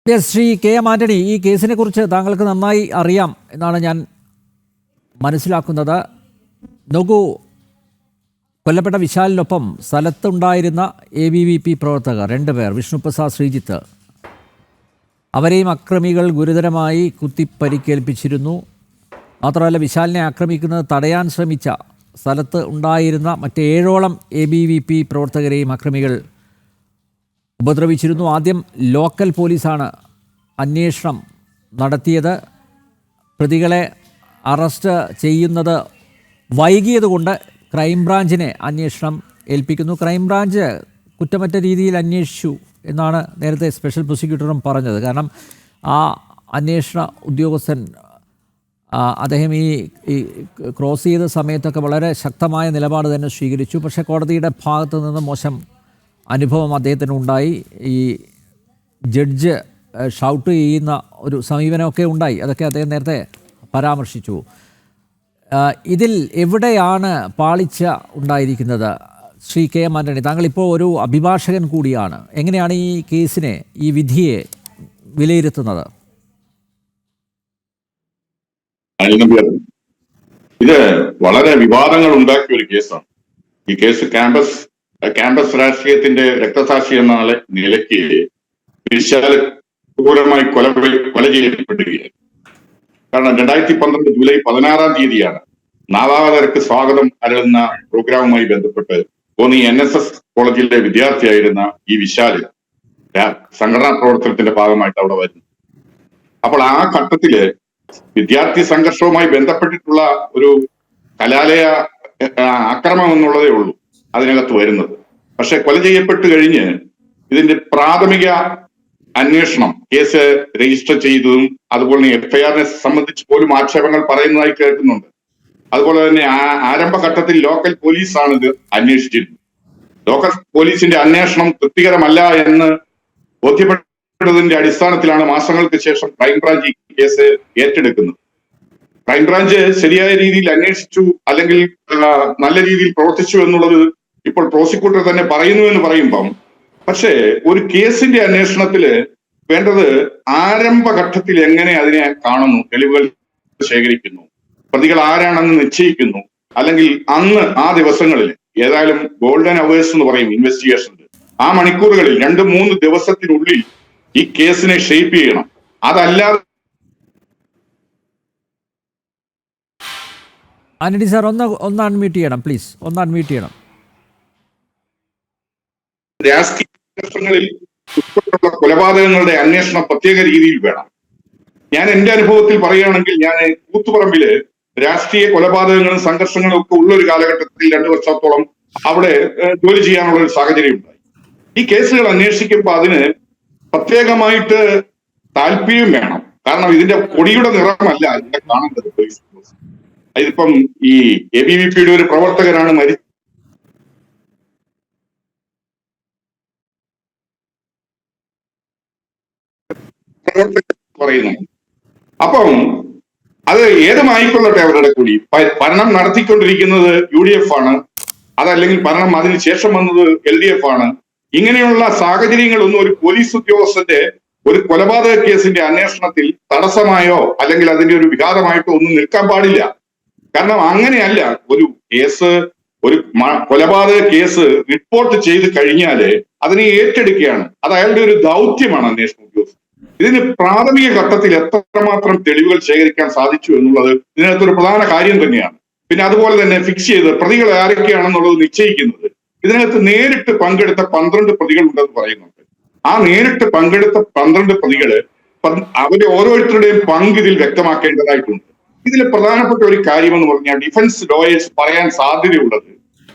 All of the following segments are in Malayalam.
Yes, Shri K M Antony, ഈ കേസിനെ കുറിച്ച് താങ്കൾക്ക് നന്നായി അറിയാം എന്നാണ് ഞാൻ മനസ്സിലാക്കുന്നത്. നോക്കൂ, കൊല്ലപ്പെട്ട വിശാലിനൊപ്പം സ്ഥലത്തുണ്ടായിരുന്ന ABVP പ്രവർത്തകർ 2 പേർ, വിഷ്ണുപ്രസാദ്, ശ്രീജിത്ത്, അവരെയും അക്രമികൾ ഗുരുതരമായി കുത്തിപ്പരിക്കേൽപ്പിച്ചിരുന്നു. മാത്രമല്ല, വിശാലിനെ ആക്രമിക്കുന്നത് തടയാൻ ശ്രമിച്ച സ്ഥലത്ത് ഉണ്ടായിരുന്ന മറ്റ് 7ഓളം ABVP പ്രവർത്തകരെയും അക്രമികൾ ഉപദ്രവിച്ചിരുന്നു. ആദ്യം ലോക്കൽ പോലീസാണ് അന്വേഷണം നടത്തിയത്. പ്രതികളെ അറസ്റ്റ് ചെയ്യുന്നത് വൈകിയതുകൊണ്ട് ക്രൈംബ്രാഞ്ചിനെ അന്വേഷണം ഏൽപ്പിക്കുന്നു. ക്രൈംബ്രാഞ്ച് കുറ്റമറ്റ രീതിയിൽ അന്വേഷിച്ചു എന്നാണ് നേരത്തെ സ്പെഷ്യൽ പ്രോസിക്യൂട്ടറും പറഞ്ഞത്. കാരണം ആ അന്വേഷണ ഉദ്യോഗസ്ഥൻ അദ്ദേഹം ഈ ക്രോസ് ചെയ്ത സമയത്തൊക്കെ വളരെ ശക്തമായ നിലപാട് തന്നെ സ്വീകരിച്ചു. പക്ഷേ കോടതിയുടെ ഭാഗത്തു നിന്ന് മോശം അനുഭവം അദ്ദേഹത്തിനുണ്ടായി. ഈ ജഡ്ജ് ഷൗട്ട് ചെയ്യുന്ന ഒരു സമീപനമൊക്കെ ഉണ്ടായി. അതൊക്കെ അദ്ദേഹം നേരത്തെ പരാമർശിച്ചു. ഇതിൽ എവിടെയാണ് പാളിച്ച ഉണ്ടായിരിക്കുന്നത്? ശ്രീ കെ എം ആന്റണി, താങ്കളിപ്പോൾ ഒരു അഭിഭാഷകൻ കൂടിയാണ്. എങ്ങനെയാണ് ഈ കേസിനെ, ഈ വിധിയെ വിലയിരുത്തുന്നത്? ഇത് വളരെ വിവാദങ്ങൾ ഉണ്ടാക്കിയ ഒരു കേസാണ്. ഈ കേസ് ക്യാമ്പസ് രാഷ്ട്രീയത്തിന്റെ രക്തസാക്ഷി എന്ന നിലയ്ക്ക് വിശാൽ ക്രൂരമായി കൊല ചെയ്യപ്പെടുകയാണ്. കാരണം 2012 ജൂലൈ 16-ാം തീയതിയാണ് നാവാവതർക്ക് സ്വാഗതം അരുളുന്ന പ്രോഗ്രാമുമായി ബന്ധപ്പെട്ട് കോന്നി NSS കോളേജിലെ വിദ്യാർത്ഥിയായിരുന്ന ഈ വിശാൽ സംഘടനാ പ്രവർത്തനത്തിന്റെ ഭാഗമായിട്ട് അവിടെ വരുന്നു. അപ്പോൾ ആ ഘട്ടത്തില് വിദ്യാർത്ഥി സംഘർഷവുമായി ബന്ധപ്പെട്ടിട്ടുള്ള ഒരു കലാലയ ആക്രമണം എന്നുള്ളതേ ഉള്ളൂ അതിനകത്ത് വരുന്നത്. പക്ഷെ കൊല ചെയ്യപ്പെട്ട് കഴിഞ്ഞ് ഇതിന്റെ പ്രാഥമിക അന്വേഷണം, കേസ് രജിസ്റ്റർ ചെയ്തതും അതുപോലെ FIR-നെ സംബന്ധിച്ച് പോലും ആക്ഷേപങ്ങൾ പറയുന്നതായി കേൾക്കുന്നുണ്ട്. അതുപോലെ തന്നെ ആരംഭഘട്ടത്തിൽ ലോക്കൽ പോലീസാണ് ഇത് അന്വേഷിച്ചിരുന്നത്. ലോക്കൽ പോലീസിന്റെ അന്വേഷണം തൃപ്തികരമല്ല എന്ന് ബോധ്യപ്പെട്ടതിന്റെ അടിസ്ഥാനത്തിലാണ് മാസങ്ങൾക്ക് ശേഷം ക്രൈംബ്രാഞ്ച് ഈ കേസ് ഏറ്റെടുക്കുന്നത്. ക്രൈംബ്രാഞ്ച് ശരിയായ രീതിയിൽ അന്വേഷിച്ചു, അല്ലെങ്കിൽ നല്ല രീതിയിൽ പ്രവർത്തിച്ചു എന്നുള്ളത് ഇപ്പോൾ പ്രോസിക്യൂട്ടർ തന്നെ പറയുന്നു എന്ന് പറയുമ്പം, പക്ഷേ ഒരു കേസിന്റെ അന്വേഷണത്തില് വേണ്ടത് ആരംഭഘട്ടത്തിൽ എങ്ങനെ അതിനെ കാണുന്നു, തെളിവുകൾ ശേഖരിക്കുന്നു, പ്രതികൾ ആരാണെന്ന് നിശ്ചയിക്കുന്നു, അല്ലെങ്കിൽ അന്ന് ആ ദിവസങ്ങളിൽ ഏതായാലും ഗോൾഡൻ അവേഴ്സ് എന്ന് പറയും ഇൻവെസ്റ്റിഗേഷനിൽ, ആ മണിക്കൂറുകളിൽ 2-3 ദിവസത്തിനുള്ളിൽ ഈ കേസിനെ ഷേപ്പ് ചെയ്യണം. അതല്ലാതെ ആന്റണി സാർ ഒന്ന് അൺമ്യൂട്ട് ചെയ്യണം പ്ലീസ്, ഒന്ന് അൺമ്യൂട്ട് ചെയ്യണം. രാഷ്ട്രീയ സംഘർഷങ്ങളിൽ ഉൾപ്പെട്ടുള്ള കൊലപാതകങ്ങളുടെ അന്വേഷണം പ്രത്യേക രീതിയിൽ വേണം. ഞാൻ എന്റെ അനുഭവത്തിൽ പറയുകയാണെങ്കിൽ, ഞാൻ കൂത്തുപറമ്പില് രാഷ്ട്രീയ കൊലപാതകങ്ങളും സംഘർഷങ്ങളും ഒക്കെ ഉള്ള ഒരു കാലഘട്ടത്തിൽ 2 വർഷത്തോളം അവിടെ ജോലി ചെയ്യാനുള്ള ഒരു സാഹചര്യം ഉണ്ടായി. ഈ കേസുകൾ അന്വേഷിക്കുമ്പോൾ അതിന് പ്രത്യേകമായിട്ട് താല്പര്യം വേണം. കാരണം ഇതിന്റെ കൊടിയുടെ നിറമല്ല ഇതിന്റെ കാണേണ്ടത്. ഇതിപ്പം ഈ ABVP-യുടെ ഒരു പ്രവർത്തകനാണ് പറയുന്നത്. അപ്പം അത് ഏതുമായിക്കൊള്ളട്ടെ, അവരുടെ കൂടി ഭരണം നടത്തിക്കൊണ്ടിരിക്കുന്നത് UDF ആണ്, അതല്ലെങ്കിൽ ഭരണം അതിന് ശേഷം വന്നത് LDF ആണ്. ഇങ്ങനെയുള്ള സാഹചര്യങ്ങളൊന്നും ഒരു പോലീസ് ഉദ്യോഗസ്ഥന്റെ ഒരു കൊലപാതക കേസിന്റെ അന്വേഷണത്തിൽ തടസ്സമായോ അല്ലെങ്കിൽ അതിന്റെ ഒരു വിഘാതമായിട്ടോ ഒന്നും നിൽക്കാൻ പാടില്ല. കാരണം അങ്ങനെയല്ല, ഒരു കേസ്, ഒരു കൊലപാതക കേസ് റിപ്പോർട്ട് ചെയ്ത് കഴിഞ്ഞാല് അതിനെ ഏറ്റെടുക്കുകയാണ്. അത് അയാളുടെ ഒരു ദൗത്യമാണ് അന്വേഷണ ഉദ്യോഗസ്ഥൻ. ഇതിന് പ്രാഥമിക ഘട്ടത്തിൽ എത്രമാത്രം തെളിവുകൾ ശേഖരിക്കാൻ സാധിച്ചു എന്നുള്ളത് ഇതിനകത്തൊരു പ്രധാന കാര്യം തന്നെയാണ്. പിന്നെ അതുപോലെ തന്നെ ഫിക്സ് ചെയ്ത് പ്രതികൾ ആരൊക്കെയാണെന്നുള്ളത് നിശ്ചയിക്കുന്നത്. ഇതിനകത്ത് നേരിട്ട് പങ്കെടുത്ത 12 പ്രതികൾ ഉണ്ടെന്ന് പറയുന്നുണ്ട്. ആ നേരിട്ട് പങ്കെടുത്ത 12 പ്രതികള് അവരുടെ ഓരോരുത്തരുടെയും പങ്ക് ഇതിൽ വ്യക്തമാക്കേണ്ടതായിട്ടുണ്ട്. ഇതിൽ പ്രധാനപ്പെട്ട ഒരു കാര്യമെന്ന് പറഞ്ഞാൽ ഡിഫൻസ് ലോയേഴ്സ് പറയാൻ സാധ്യതയുള്ളത്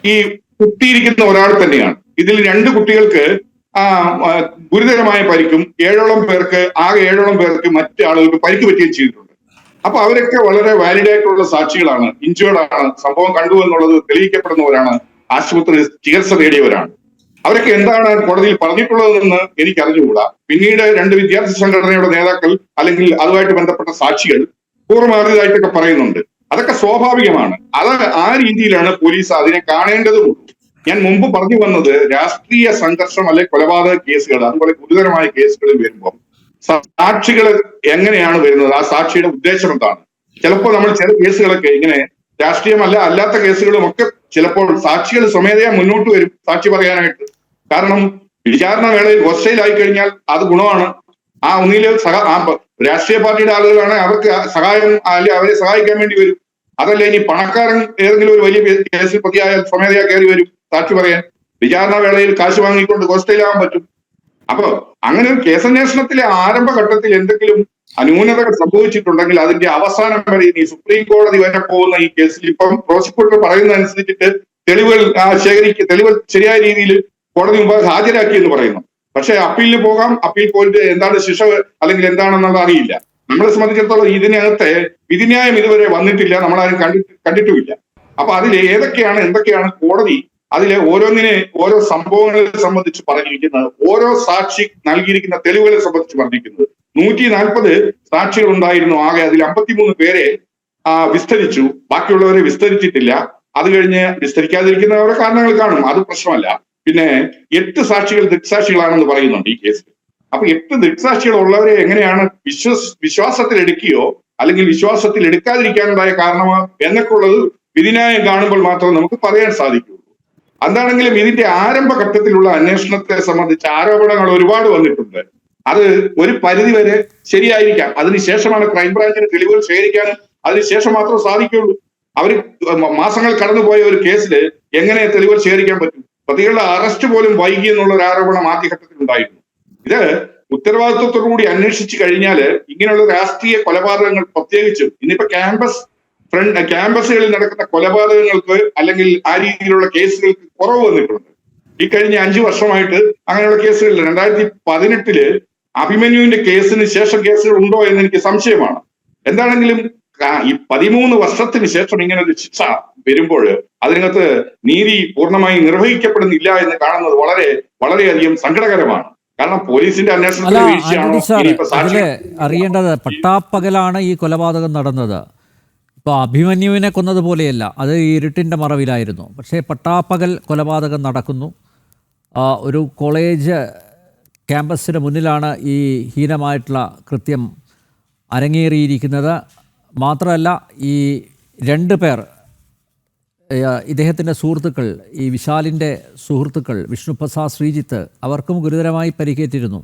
ഈ കുത്തിയിരിക്കുന്ന ഒരാൾ തന്നെയാണ്. ഇതിൽ 2 കുട്ടികൾക്ക് ഗുരുതരമായ പരിക്കും, 7ഓളം പേർക്ക്, ആകെ 7ഓളം പേർക്ക് മറ്റു ആളുകൾക്ക് പരിക്ക് പറ്റുകയും ചെയ്തിട്ടുണ്ട്. അപ്പൊ അവരൊക്കെ വളരെ വാലിഡ് ആയിട്ടുള്ള സാക്ഷികളാണ്, ഇഞ്ചേർഡ് ആണ്, സംഭവം കണ്ടു എന്നുള്ളത് തെളിയിക്കപ്പെടുന്നവരാണ്, ആശുപത്രി ചികിത്സ തേടിയവരാണ്. അവരൊക്കെ എന്താണ് കോടതിയിൽ പറഞ്ഞിട്ടുള്ളതെന്ന് എനിക്ക് അറിഞ്ഞുകൂടാ. പിന്നീട് 2 വിദ്യാർത്ഥി സംഘടനയുടെ നേതാക്കൾ അല്ലെങ്കിൽ അതുമായിട്ട് ബന്ധപ്പെട്ട സാക്ഷികൾ കൂറുമാറിയതായിട്ടൊക്കെ പറയുന്നുണ്ട്. അതൊക്കെ സ്വാഭാവികമാണ്. അത് ആ രീതിയിലാണ് പോലീസ് അതിനെ കാണേണ്ടതും. ഞാൻ മുമ്പ് പറഞ്ഞു വന്നത്, രാഷ്ട്രീയ സംഘർഷം അല്ലെങ്കിൽ കൊലപാതക കേസുകൾ, അതുപോലെ ഗുരുതരമായ കേസുകളിൽ വരുമ്പോൾ സാക്ഷികൾ എങ്ങനെയാണ് വരുന്നത്, ആ സാക്ഷിയുടെ ഉദ്ദേശം എന്താണ്. ചിലപ്പോൾ നമ്മൾ ചില കേസുകളൊക്കെ ഇങ്ങനെ രാഷ്ട്രീയമല്ല അല്ലാത്ത കേസുകളും ഒക്കെ ചിലപ്പോൾ സാക്ഷികൾ സ്വമേധയാ മുന്നോട്ട് വരും സാക്ഷി പറയാനായിട്ട്. കാരണം വിചാരണ വേളയിൽ ഹോസ്റ്റലായി കഴിഞ്ഞാൽ അത് ഗുണമാണ്. ആ ഒന്നില് രാഷ്ട്രീയ പാർട്ടിയുടെ ആളുകളാണ്, അവർക്ക് സഹായം അല്ലെ അവരെ സഹായിക്കാൻ വേണ്ടി വരും. അതല്ല ഇനി പണക്കാരൻ ഏതെങ്കിലും ഒരു വലിയ കേസിൽ പ്രതിയായാൽ സ്വമേധയാ കയറി വരും സാക്ഷി പറയാൻ. വിചാരണ വേളയിൽ കാശ് വാങ്ങിക്കൊണ്ട് ഹോസ്റ്റലാകാൻ പറ്റും. അപ്പൊ അങ്ങനെ ഒരു കേസന്വേഷണത്തിലെ ആരംഭഘട്ടത്തിൽ എന്തെങ്കിലും ന്യൂനതകൾ സംഭവിച്ചിട്ടുണ്ടെങ്കിൽ അതിന്റെ അവസാനം വരെ ഈ സുപ്രീം കോടതി വരെ പോകുന്ന ഈ കേസിൽ ഇപ്പം പ്രോസിക്യൂട്ടർ പറയുന്ന അനുസരിച്ചിട്ട് തെളിവുകൾ തെളിവുകൾ ശരിയായ രീതിയിൽ കോടതി മുമ്പാകെ ഹാജരാക്കി എന്ന് പറയുന്നു. പക്ഷെ അപ്പീലിന് പോകാം, അപ്പീൽ പോയിട്ട് എന്താണ് ശിക്ഷ അല്ലെങ്കിൽ എന്താണെന്നുള്ളത് അറിയില്ല. നമ്മളെ സംബന്ധിച്ചിടത്തോളം ഇതിനകത്തെ വിധിന്യായം ഇതുവരെ വന്നിട്ടില്ല, നമ്മളാരും കണ്ടിട്ടുമില്ല. അപ്പൊ അതിൽ എന്തൊക്കെയാണ് കോടതി അതിലെ ഓരോ സംഭവങ്ങളെ സംബന്ധിച്ച് പറഞ്ഞിരിക്കുന്നത്, ഓരോ സാക്ഷി നൽകിയിരിക്കുന്ന തെളിവുകളെ സംബന്ധിച്ച് പറഞ്ഞിരിക്കുന്നത്. 140 സാക്ഷികൾ ഉണ്ടായിരുന്നു ആകെ. അതിൽ 53 പേരെ വിസ്തരിച്ചു, ബാക്കിയുള്ളവരെ വിസ്തരിച്ചിട്ടില്ല. അത് കഴിഞ്ഞ് വിസ്തരിക്കാതിരിക്കുന്ന ഓരോ കാരണങ്ങൾ കാണും, അത് പ്രശ്നമല്ല. പിന്നെ 8 സാക്ഷികൾ ദൃക്സാക്ഷികളാണെന്ന് പറയുന്നുണ്ട് ഈ കേസിൽ. അപ്പൊ 8 ദൃക്സാക്ഷികൾ ഉള്ളവരെ എങ്ങനെയാണ് വിശ്വാസത്തിൽ എടുക്കുകയോ അല്ലെങ്കിൽ വിശ്വാസത്തിൽ എടുക്കാതിരിക്കാനുണ്ടായ കാരണമോ എന്നൊക്കെ ഉള്ളത് വിധിന്യായം കാണുമ്പോൾ മാത്രമേ നമുക്ക് പറയാൻ സാധിക്കൂ. എന്താണെങ്കിലും ഇതിന്റെ ആരംഭഘട്ടത്തിലുള്ള അന്വേഷണത്തെ സംബന്ധിച്ച് ആരോപണങ്ങൾ ഒരുപാട് വന്നിട്ടുണ്ട്. അത് ഒരു പരിധി വരെ ശരിയായിരിക്കാം. അതിനുശേഷമാണ് ക്രൈംബ്രാഞ്ചിന് തെളിവുകൾ ശേഖരിക്കാനും അതിനുശേഷം മാത്രമേ സാധിക്കുള്ളൂ. അവർ മാസങ്ങൾ കടന്നുപോയ ഒരു കേസിൽ എങ്ങനെ തെളിവുകൾ ശേഖരിക്കാൻ പറ്റും? പ്രതികളുടെ അറസ്റ്റ് പോലും വൈകി എന്നുള്ള ഒരു ആരോപണം ആദ്യഘട്ടത്തിൽ ഉണ്ടായിരുന്നു. ഇത് ഉത്തരവാദിത്വത്തോടുകൂടി അന്വേഷിച്ചു കഴിഞ്ഞാൽ ഇങ്ങനെയുള്ള രാഷ്ട്രീയ കൊലപാതകങ്ങൾ, പ്രത്യേകിച്ചും ഇന്നിപ്പോ ക്യാമ്പസുകളിൽ നടക്കുന്ന കൊലപാതകങ്ങൾക്ക് അല്ലെങ്കിൽ ആ രീതിയിലുള്ള കേസുകൾക്ക് കുറവ് വന്നിട്ടുണ്ട്. ഈ കഴിഞ്ഞ 5 വർഷമായിട്ട് അങ്ങനെയുള്ള കേസുകളിൽ 2018 അഭിമന്യുവിന്റെ കേസിന് ശേഷം കേസുകൾ ഉണ്ടോ എന്ന് എനിക്ക് സംശയമാണ്. എന്താണെങ്കിലും ഈ 13 വർഷത്തിന് ശേഷം ഇങ്ങനെ ഒരു ശിക്ഷ വരുമ്പോൾ അതിനകത്ത് നീതി പൂർണ്ണമായി നിർവഹിക്കപ്പെടുന്നില്ല എന്ന് കാണുന്നത് വളരെയധികം സങ്കടകരമാണ്. കാരണം പോലീസിന്റെ അന്വേഷണത്തിലെ വീഴ്ചയാണോ അറിയേണ്ടത്. പട്ടാപ്പകലാണ് ഈ കൊലപാതകം നടന്നത്. ഇപ്പോൾ അഭിമന്യുവിനെ കൊന്നതുപോലെയല്ല, അത് ഇരുട്ടിൻ്റെ മറവിലായിരുന്നു. പക്ഷേ പട്ടാപ്പകൽ കൊലപാതകം നടക്കുന്നു. ഒരു കോളേജ് ക്യാമ്പസിന് മുന്നിലാണ് ഈ ഹീനമായിട്ടുള്ള കൃത്യം അരങ്ങേറിയിരിക്കുന്നത്. മാത്രമല്ല ഈ 2 പേർ ഇദ്ദേഹത്തിൻ്റെ സുഹൃത്തുക്കൾ, ഈ വിശാലിൻ്റെ സുഹൃത്തുക്കൾ വിഷ്ണുപ്രസാദ്, ശ്രീജിത്ത്, അവർക്കും ഗുരുതരമായി പരിക്കേറ്റിരുന്നു.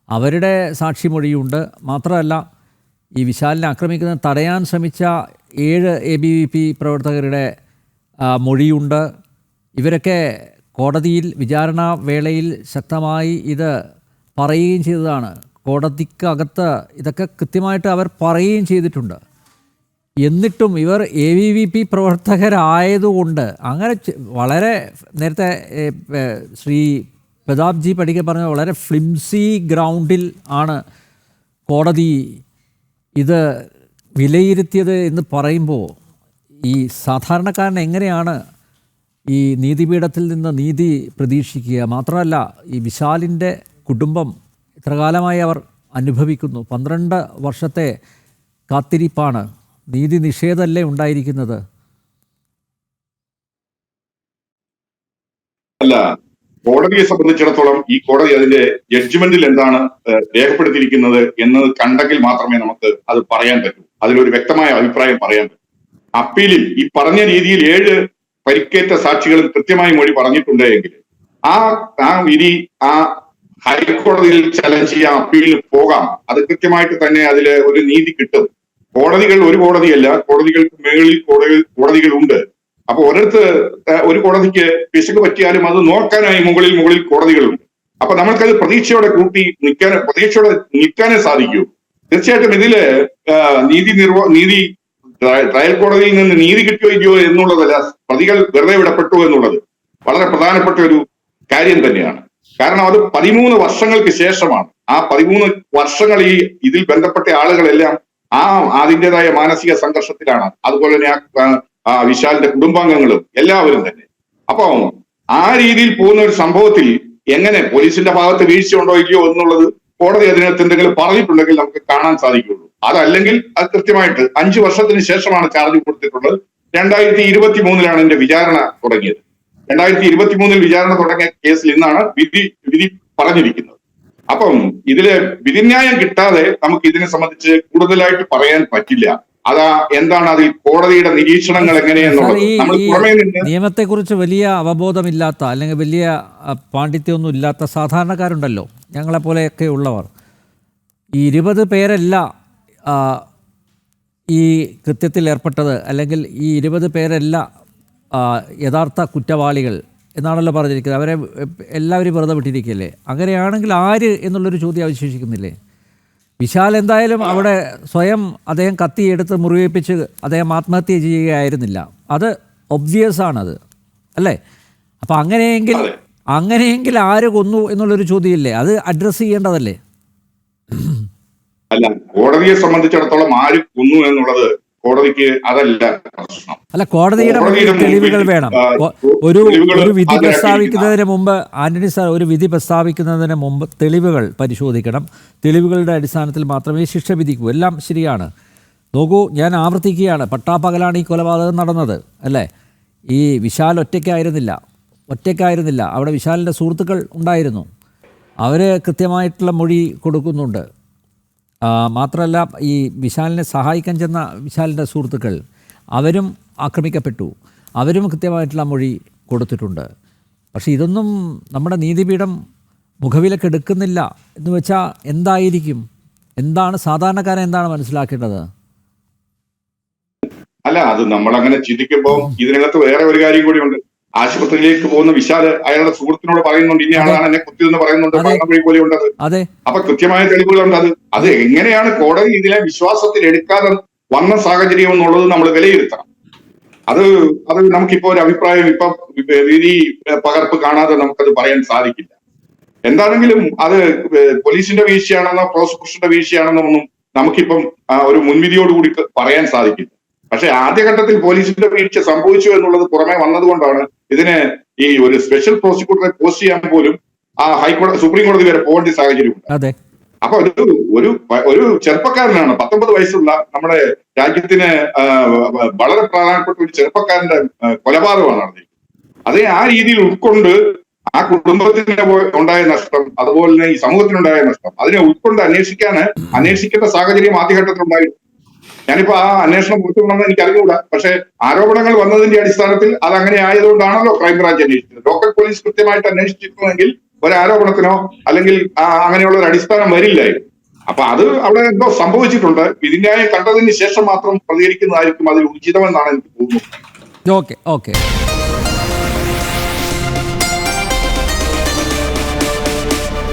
അവരുടെ സാക്ഷിമൊഴിയുണ്ട്. മാത്രമല്ല ഈ വിശാലിനെ ആക്രമിക്കുന്നത് തടയാൻ ശ്രമിച്ച 7 ABVP പ്രവർത്തകരുടെ മൊഴിയുണ്ട്. ഇവരൊക്കെ കോടതിയിൽ വിചാരണ വേളയിൽ ശക്തമായി ഇത് പറയുകയും ചെയ്തതാണ്. കോടതിക്കകത്ത് ഇതൊക്കെ കൃത്യമായിട്ട് അവർ പറയുകയും ചെയ്തിട്ടുണ്ട്. എന്നിട്ടും ഇവർ ABVP പ്രവർത്തകരായതുകൊണ്ട് അങ്ങനെ വളരെ നേരത്തെ ശ്രീ പ്രതാപ് ജി പടിക്കൽ പറഞ്ഞ വളരെ ഫ്ലിംസി ഗ്രൗണ്ടിൽ ആണ് കോടതി ഇത് വിലയിരുത്തിയത് എന്ന് പറയുമ്പോൾ ഈ സാധാരണക്കാരൻ എങ്ങനെയാണ് ഈ നീതിപീഠത്തിൽ നിന്ന് നീതി പ്രതീക്ഷിക്കുക? മാത്രമല്ല ഈ വിശാലിൻ്റെ കുടുംബം ഇത്രകാലമായി അവർ അനുഭവിക്കുന്നു. 12 വർഷത്തെ കാത്തിരിപ്പാണ്. നീതി നിഷേധമല്ലേ ഉണ്ടായിരിക്കുന്നത്? അല്ല, കോടതിയെ സംബന്ധിച്ചിടത്തോളം ഈ കോടതി അതിന്റെ ജഡ്ജ്മെന്റിൽ എന്താണ് രേഖപ്പെടുത്തിയിരിക്കുന്നത് എന്ന് കണ്ടെങ്കിൽ മാത്രമേ നമുക്ക് അത് പറയാൻ പറ്റൂ, അതിലൊരു വ്യക്തമായ അഭിപ്രായം പറയാൻ പറ്റൂ. അപ്പീലിൽ ഈ പറഞ്ഞ രീതിയിൽ 7 പരിക്കേറ്റ സാക്ഷികളും കൃത്യമായി മൊഴി പറഞ്ഞിട്ടുണ്ടെങ്കിൽ ആ വിധി ഹൈക്കോടതിയിൽ ചലഞ്ച് ചെയ്യാൻ അപ്പീലിൽ പോകാം. അത് കൃത്യമായിട്ട് തന്നെ അതില് ഒരു നീതി കിട്ടും. കോടതികൾ ഒരു കോടതിയല്ല, കോടതികൾക്ക് മേളിൽ കോടതികളുണ്ട്. അപ്പൊ ഒരു കോടതിക്ക് പിശക് പറ്റിയാലും അത് നോക്കാനായി മുകളിൽ കോടതികളുണ്ട്. അപ്പൊ നമ്മൾക്കത് പ്രതീക്ഷയോടെ നിൽക്കാനേ സാധിക്കൂ. തീർച്ചയായിട്ടും ഇതില് നീതി ട്രയൽ കോടതിയിൽ നിന്ന് നീതി കിട്ടുകയോ എന്നുള്ളതല്ല, പ്രതികൾ വെറുതെ വിടപ്പെട്ടു എന്നുള്ളത് വളരെ പ്രധാനപ്പെട്ട ഒരു കാര്യം തന്നെയാണ്. കാരണം അത് 13 വർഷങ്ങൾക്ക് ശേഷമാണ്. ആ 13 വർഷങ്ങൾ ഇതിൽ ബന്ധപ്പെട്ട ആളുകളെല്ലാം അതിൻ്റെതായ മാനസിക സംഘർഷത്തിലാണ്. അതുപോലെ തന്നെ വിശാലിന്റെ കുടുംബാംഗങ്ങളും എല്ലാവരും തന്നെ. അപ്പൊ ആ രീതിയിൽ പോകുന്ന ഒരു സംഭവത്തിൽ എങ്ങനെ പോലീസിന്റെ ഭാഗത്ത് വീഴ്ചയുണ്ടോ ഇല്ലയോ എന്നുള്ളത് കോടതി അതിനകത്ത് എന്തെങ്കിലും പറഞ്ഞിട്ടുണ്ടെങ്കിൽ നമുക്ക് കാണാൻ സാധിക്കുള്ളൂ. അതല്ലെങ്കിൽ അത് കൃത്യമായിട്ട് 5 വർഷത്തിന് ശേഷമാണ് ചാർജ് കൊടുത്തിട്ടുള്ളത്. 2023 ഇതിന്റെ വിചാരണ തുടങ്ങിയത്. 2023 വിചാരണ തുടങ്ങിയ കേസിൽ ഇന്നാണ് വിധി പറഞ്ഞിരിക്കുന്നത്. അപ്പം ഇതില് വിധിന്യായം കിട്ടാതെ നമുക്ക് ഇതിനെ സംബന്ധിച്ച് കൂടുതലായിട്ട് പറയാൻ പറ്റില്ല. അതാ എന്താണ് അതിൽ കോടതിയുടെ നിരീക്ഷണങ്ങൾ എങ്ങനെയെന്നുള്ളത് നമ്മൾ പുറമേ നിന്ന് നിയമത്തെക്കുറിച്ച് വലിയ അവബോധമില്ലാത്ത അല്ലെങ്കിൽ വലിയ പാണ്ഡിത്യമൊന്നും ഇല്ലാത്ത സാധാരണക്കാരുണ്ടല്ലോ, ഞങ്ങളെപ്പോലെയൊക്കെ ഉള്ളവർ. ഈ 20 പേരല്ല ഈ കൃത്യത്തിൽ ഏർപ്പെട്ടത്, അല്ലെങ്കിൽ ഈ 20 പേരല്ല യഥാർത്ഥ കുറ്റവാളികൾ എന്നാണല്ലോ പറഞ്ഞിരിക്കുന്നത്. അവരെ എല്ലാവരും വെറുതെ വിട്ടിരിക്കുകയല്ലേ? അങ്ങനെയാണെങ്കിൽ ആര് എന്നുള്ളൊരു ചോദ്യം അവശേഷിക്കുന്നില്ലേ? വിശാൽ എന്തായാലും അവിടെ സ്വയം അദ്ദേഹം കത്തിയെടുത്ത് മുറിവേൽപ്പിച്ച് അദ്ദേഹം ആത്മഹത്യ ചെയ്യുകയായിരുന്നില്ല. അത് ഒബ്വിയസ് ആണത്, അല്ലേ? അപ്പം അങ്ങനെയെങ്കിൽ ആര് കൊന്നു എന്നുള്ളൊരു ചോദ്യമില്ലേ? അത് അഡ്രസ്സ് ചെയ്യേണ്ടതല്ലേ? അല്ല, കോടതിയെ സംബന്ധിച്ചിടത്തോളം ആര് കൊന്നു എന്നുള്ളത് കോടതിക്ക് അതല്ല പ്രശ്നം. അല്ല, കോടതിയുടെ തെളിവുകൾ വേണം. ഒരു വിധി പ്രസ്താവിക്കുന്നതിന് മുമ്പ് ആന്റണി സാർ, ഒരു വിധി പ്രസ്താവിക്കുന്നതിന് മുമ്പ് തെളിവുകൾ പരിശോധിക്കണം. തെളിവുകളുടെ അടിസ്ഥാനത്തിൽ മാത്രമേ ശിക്ഷ വിധിക്കൂ. എല്ലാം ശരിയാണ്. നോക്കൂ, ഞാൻ ആവർത്തിക്കുകയാണ്, പട്ടാപ്പകലാണ് ഈ കൊലപാതകം നടന്നത്, അല്ലേ? ഈ വിശാൽ ഒറ്റയ്ക്കായിരുന്നില്ല. അവിടെ വിശാലിൻ്റെ സുഹൃത്തുക്കൾ ഉണ്ടായിരുന്നു. അവർ കൃത്യമായിട്ടുള്ള മൊഴി കൊടുക്കുന്നുണ്ട്. മാത്രമല്ല, ഈ വിശാലിനെ സഹായിക്കാൻ ചെന്ന വിശാലിൻ്റെ സുഹൃത്തുക്കൾ അവരും ആക്രമിക്കപ്പെട്ടു. അവരും കൃത്യമായിട്ടുള്ള മൊഴി കൊടുത്തിട്ടുണ്ട്. പക്ഷേ ഇതൊന്നും നമ്മുടെ നീതിപീഠം മുഖവിലക്കെടുക്കുന്നില്ല എന്ന് വെച്ചാൽ എന്തായിരിക്കും? സാധാരണക്കാരൻ എന്താണ് മനസ്സിലാക്കേണ്ടത്? അല്ല, അത് നമ്മളങ്ങനെ ചിന്തിക്കുമ്പോൾ ഇതിനകത്ത് വേറെ ഒരു കാര്യം കൂടിയുണ്ട്. ആശുപത്രിയിലേക്ക് പോകുന്ന വിശാല് അയാളുടെ സുഹൃത്തിനോട് പറയുന്നുണ്ട്, ഇന്ന ആളാണ് എന്നെ കുത്തിയെന്ന് പറയുന്നുണ്ട്, മരണമൊഴി പോലെ ഉണ്ടത്. അപ്പൊ കൃത്യമായ തെളിവുകളുണ്ട്. അത് എങ്ങനെയാണ് കോടതി ഇതിനെ വിശ്വാസത്തിൽ എടുക്കാതെ വന്ന സാഹചര്യം എന്നുള്ളത് നമ്മൾ വിലയിരുത്തണം. അത് നമുക്കിപ്പോ ഒരു അഭിപ്രായം വിധി പകർപ്പ് കാണാതെ നമുക്കത് പറയാൻ സാധിക്കില്ല. എന്താണെങ്കിലും അത് പോലീസിന്റെ വീഴ്ചയാണെന്നോ പ്രോസിക്യൂഷന്റെ വീഴ്ചയാണെന്നോ ഒന്നും നമുക്കിപ്പം ഒരു മുൻവിധിയോടുകൂടി പറയാൻ സാധിക്കില്ല. പക്ഷെ ആദ്യഘട്ടത്തിൽ പോലീസിന്റെ വീഴ്ച സംഭവിച്ചു എന്നുള്ളത് പുറമെ വന്നതുകൊണ്ടാണ് ഇതിന് ഈ ഒരു സ്പെഷ്യൽ പ്രോസിക്യൂട്ടറെ പോസ്റ്റ് ചെയ്യാൻ പോലും സുപ്രീം കോടതി വരെ പോകേണ്ട സാഹചര്യമുണ്ട്. അപ്പൊ ഒരു ചെറുപ്പക്കാരനാണ്, 19 വയസ്സുള്ള നമ്മുടെ രാജ്യത്തിന് വളരെ പ്രധാനപ്പെട്ട ഒരു ചെറുപ്പക്കാരന്റെ കൊലപാതകമാണ് നടന്നിരിക്കുന്നത്. അതേ ആ രീതിയിൽ ഉൾക്കൊണ്ട് ആ കുടുംബത്തിന് ഉണ്ടായ നഷ്ടം, അതുപോലെ തന്നെ ഈ സമൂഹത്തിനുണ്ടായ നഷ്ടം, അതിനെ ഉൾക്കൊണ്ട് അന്വേഷിക്കേണ്ട സാഹചര്യം ആദ്യഘട്ടത്തിൽ ഉണ്ടായിരുന്നു. ഞാനിപ്പോ ആ അന്വേഷണം പൂർത്തിയാണെന്ന് എനിക്ക് അറിഞ്ഞുകൂടാ. പക്ഷെ ആരോപണങ്ങൾ വന്നതിന്റെ അടിസ്ഥാനത്തിൽ അത് അങ്ങനെ ആയതുകൊണ്ടാണല്ലോ ക്രൈംബ്രാഞ്ച് അന്വേഷിച്ചത്. ലോക്കൽ പോലീസ് കൃത്യമായിട്ട് അന്വേഷിച്ചിരുന്നെങ്കിൽ ഒരാരോപണത്തിനോ അല്ലെങ്കിൽ അങ്ങനെയുള്ള ഒരു അടിസ്ഥാനം വരില്ലായിരുന്നു. അപ്പൊ അത് അവിടെ എന്തോ സംഭവിച്ചിട്ടുണ്ട്. വിധിന്യായം കണ്ടതിന് ശേഷം മാത്രം പ്രതികരിക്കുന്നതായിരിക്കും അതിൽ ഉചിതമെന്നാണ് എനിക്ക് തോന്നുന്നത്. ഓക്കെ.